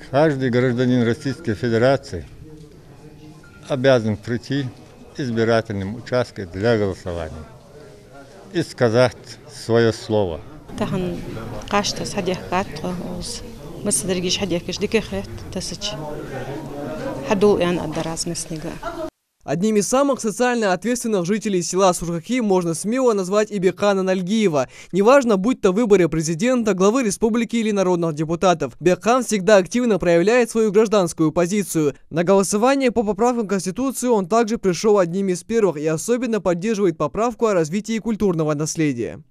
Каждый гражданин Российской Федерации обязан прийти в избирательном участке для голосования и сказать свое слово. Одним из самых социально ответственных жителей села Сурхахи можно смело назвать и Бекхана Нальгиева. Неважно, будь то выборы президента, главы республики или народных депутатов, Бекхан всегда активно проявляет свою гражданскую позицию. На голосование по поправкам Конституции он также пришел одним из первых и особенно поддерживает поправку о развитии культурного наследия.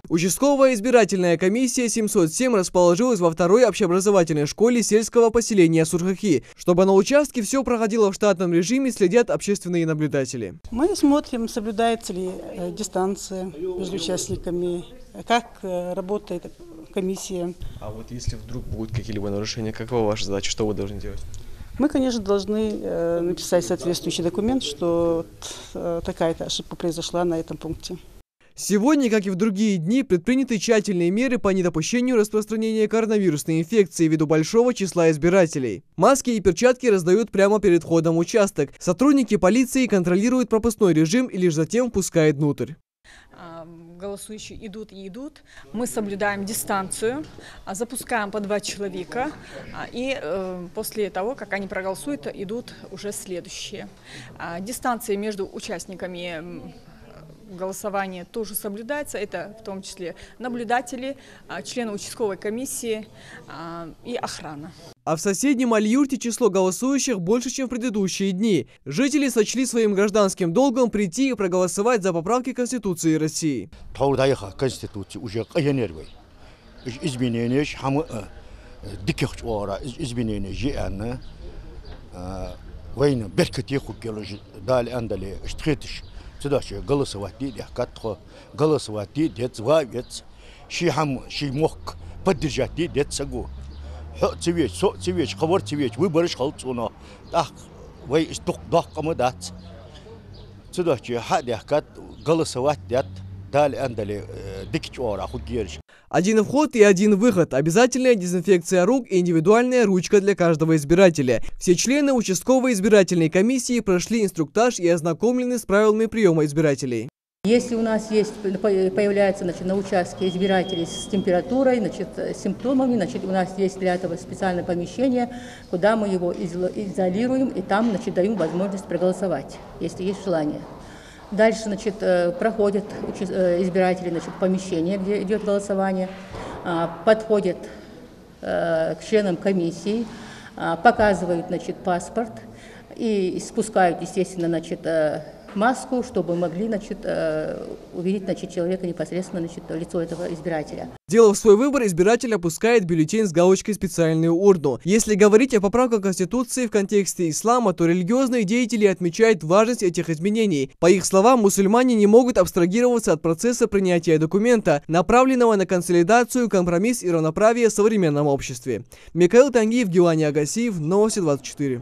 Участковая избирательная комиссия 707 расположилась во второй общеобразовательной школе сельского поселения Сурхахи. Чтобы на участке все проходило в штатном режиме, следят общественные наблюдатели. Мы смотрим, соблюдается ли дистанция между участниками, как работает комиссия. А вот если вдруг будут какие-либо нарушения, какова ваша задача, что вы должны делать? Мы, конечно, должны написать соответствующий документ, что такая-то ошибка произошла на этом пункте. Сегодня, как и в другие дни, предприняты тщательные меры по недопущению распространения коронавирусной инфекции ввиду большого числа избирателей. Маски и перчатки раздают прямо перед входом в участок. Сотрудники полиции контролируют пропускной режим и лишь затем впускают внутрь. Голосующие идут и идут. Мы соблюдаем дистанцию, запускаем по 2 человека, и после того, как они проголосуют, идут уже следующие. Дистанция между участниками голосования тоже соблюдается. Это в том числе наблюдатели, члены участковой комиссии и охрана. А в соседнем Аль-Юрте число голосующих больше, чем в предыдущие дни. Жители сочли своим гражданским долгом прийти и проголосовать за поправки Конституции России. Голосовать поддержать выборы голосовать один вход и один выход, обязательная дезинфекция рук и индивидуальная ручка для каждого избирателя. Все члены участковой избирательной комиссии прошли инструктаж и ознакомлены с правилами приема избирателей. Если у нас появляется на участке избирателей с температурой, с симптомами, у нас есть для этого специальное помещение, куда мы его изолируем и там даем возможность проголосовать, если есть желание. Дальше проходят избиратели в помещение, где идет голосование, подходят к членам комиссии, показывают паспорт и спускают, естественно, маску, чтобы могли увидеть человека непосредственно лицо этого избирателя. Сделав свой выбор, избиратель опускает бюллетень с галочкой «Специальную урну». Если говорить о поправках Конституции в контексте ислама, то религиозные деятели отмечают важность этих изменений. По их словам, мусульмане не могут абстрагироваться от процесса принятия документа, направленного на консолидацию, компромисс и равноправие в современном обществе. Микаил Тангиев, Гилани Агасиев, Новости 24.